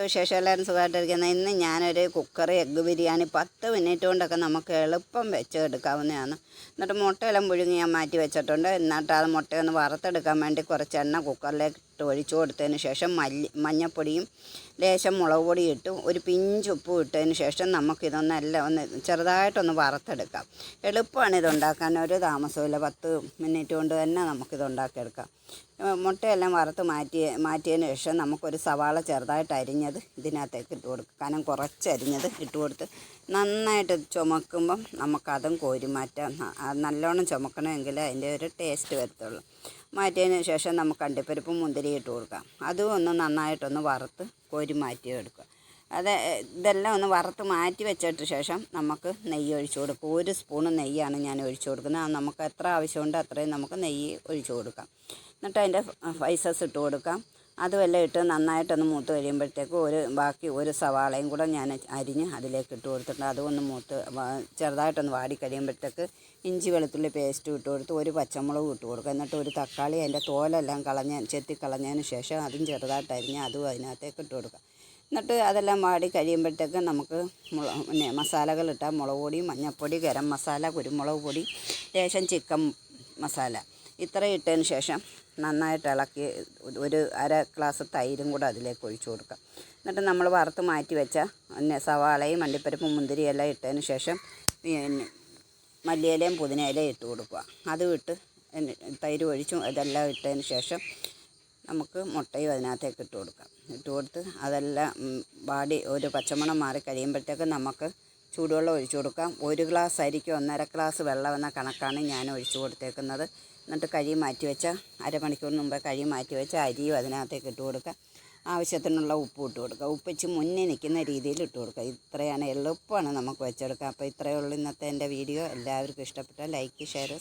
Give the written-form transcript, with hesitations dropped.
വിശേഷം എല്ലാവരും സുഖമായിട്ടിരിക്കുന്നത്. ഇന്ന് ഞാനൊരു കുക്കർ എഗ്ഗ് ബിരിയാണി 10 മിനിറ്റ് കൊണ്ടൊക്കെ നമുക്ക് എളുപ്പം വെച്ചെടുക്കാവുന്നതാണ്. എന്നിട്ട് മുട്ടയെല്ലാം പുഴുങ്ങി ഞാൻ മാറ്റി വെച്ചിട്ടുണ്ട്. എന്നിട്ട് അത് മുട്ടയൊന്ന് വറുത്തെടുക്കാൻ വേണ്ടി കുറച്ച് എണ്ണ കുക്കറിലേക്ക് ഇട്ട് ഒഴിച്ചു കൊടുത്തതിന് ശേഷം മഞ്ഞൾപ്പൊടിയും ലേശം മുളക് പൊടി ഇട്ട് ഒരു പിഞ്ച് ഉപ്പും ഇട്ടതിന് ശേഷം നമുക്കിതൊന്നെല്ലാം ഒന്ന് ചെറുതായിട്ടൊന്ന് വറുത്തെടുക്കാം. എളുപ്പമാണ് ഇതുണ്ടാക്കാൻ, ഒരു താമസമില്ല. 10 മിനിറ്റ് കൊണ്ട് തന്നെ നമുക്കിതുണ്ടാക്കിയെടുക്കാം. മുട്ടയെല്ലാം വറുത്ത് മാറ്റിയതിന് ശേഷം നമുക്കൊരു സവാള ചെറുതായിട്ട് അരിഞ്ഞത് ഇതിനകത്തേക്ക് ഇട്ട് കൊടുക്കുക. കനം കുറച്ച് അരിഞ്ഞത് ഇട്ട് കൊടുത്ത് നന്നായിട്ട് ചുമക്കുമ്പം നമുക്കതും കോരി മാറ്റാം. നല്ലോണം ചുമക്കണമെങ്കിൽ അതിൻ്റെ ഒരു ടേസ്റ്റ് വരത്തുള്ളൂ. മാറ്റിയതിന് ശേഷം നമുക്ക് അണ്ടിപ്പരിപ്പും മുന്തിരി ഇട്ട് കൊടുക്കാം. അതും ഒന്ന് നന്നായിട്ടൊന്ന് വറുത്ത് കോരി മാറ്റിയെടുക്കുക. ഇതെല്ലാം ഒന്ന് വറുത്ത് മാറ്റി വെച്ചിട്ട് ശേഷം നമുക്ക് നെയ്യ് ഒഴിച്ചു കൊടുക്കും. 1 സ്പൂണ് നെയ്യാണ് ഞാൻ ഒഴിച്ചു കൊടുക്കുന്നത്. അത് നമുക്ക് എത്ര ആവശ്യമുണ്ട് അത്രയും നമുക്ക് നെയ്യ് ഒഴിച്ചു കൊടുക്കാം. എന്നിട്ട് അതിൻ്റെ സ്പൈസസ് ഇട്ട് കൊടുക്കാം. അതുമെല്ലാം ഇട്ട് നന്നായിട്ടൊന്ന് മൂത്ത് കഴിയുമ്പോഴത്തേക്ക് ബാക്കി ഒരു സവാളയും കൂടെ ഞാൻ അരിഞ്ഞ് അതിലേക്ക് ഇട്ട് കൊടുത്തിട്ടുണ്ട്. അതൊന്ന് ചെറുതായിട്ടൊന്ന് വാടി കഴിയുമ്പോഴത്തേക്ക് ഇഞ്ചി വെളുത്തുള്ളി പേസ്റ്റ് ഇട്ട് കൊടുത്ത് ഒരു പച്ചമുളകും ഇട്ട് കൊടുക്കുക. എന്നിട്ട് ഒരു തക്കാളി അതിൻ്റെ തോലെല്ലാം ചെത്തിക്കളഞ്ഞതിന് ശേഷം അതും ചെറുതായിട്ട് അരിഞ്ഞ് അതും അതിനകത്തേക്ക് ഇട്ട് കൊടുക്കുക. എന്നിട്ട് അതെല്ലാം വാടി കഴിയുമ്പോഴത്തേക്ക് നമുക്ക് മസാലകളിട്ടാൽ മുളക് പൊടി, മഞ്ഞൾപ്പൊടി, ഗരം മസാല, കുരുമുളക് പൊടി, ലേശം ചിക്കൻ മസാല ഇത്രയും ഇട്ടതിന് ശേഷം നന്നായിട്ട് ഇളക്കി ഒരു അര ഗ്ലാസ് തൈരും കൂടെ അതിലേക്ക് ഒഴിച്ചു കൊടുക്കുക. എന്നിട്ട് നമ്മൾ വറുത്ത് മാറ്റി വെച്ച സവാളയും അണ്ടിപ്പരിപ്പും മുന്തിരിയെല്ലാം ഇട്ടതിന് ശേഷം മല്ലിയിലയും പുതിനയിലയും ഇട്ട് കൊടുക്കുക. അതും ഇട്ട് തൈര് ഒഴിച്ചും ഇതെല്ലാം ഇട്ടതിന് ശേഷം നമുക്ക് മുട്ടയും അതിനകത്തേക്ക് ഇട്ട് കൊടുക്കാം. ഇട്ട് കൊടുത്ത് അതെല്ലാം വാടി ഒരു പച്ചമണം മാറി കഴിയുമ്പോഴത്തേക്ക് നമുക്ക് ചൂടുവെള്ളം ഒഴിച്ചു കൊടുക്കാം. 1 ഗ്ലാസ് അരിക്ക് 1.5 ഗ്ലാസ് വെള്ളം എന്ന കണക്കാണ് ഞാൻ ഒഴിച്ചു കൊടുത്തേക്കുന്നത്. എന്നിട്ട് കഴുകി മാറ്റി വെച്ച അരമണിക്കൂർ മുമ്പേ കഴുകി മാറ്റി വെച്ച അരിയും അതിനകത്തേക്ക് ഇട്ട് കൊടുക്കുക. ആവശ്യത്തിനുള്ള ഉപ്പ് ഇട്ട് കൊടുക്കുക. ഉപ്പിച്ച് മുന്നേ നിൽക്കുന്ന രീതിയിൽ ഇട്ട് കൊടുക്കുക. ഇത്രയാണ്, എളുപ്പമാണ് നമുക്ക് വെച്ചെടുക്കുക. അപ്പോൾ ഇത്രയേ ഉള്ളൂ ഇന്നത്തെ എൻ്റെ വീഡിയോ. എല്ലാവർക്കും ഇഷ്ടപ്പെട്ടാൽ ലൈക്ക്, ഷെയർ,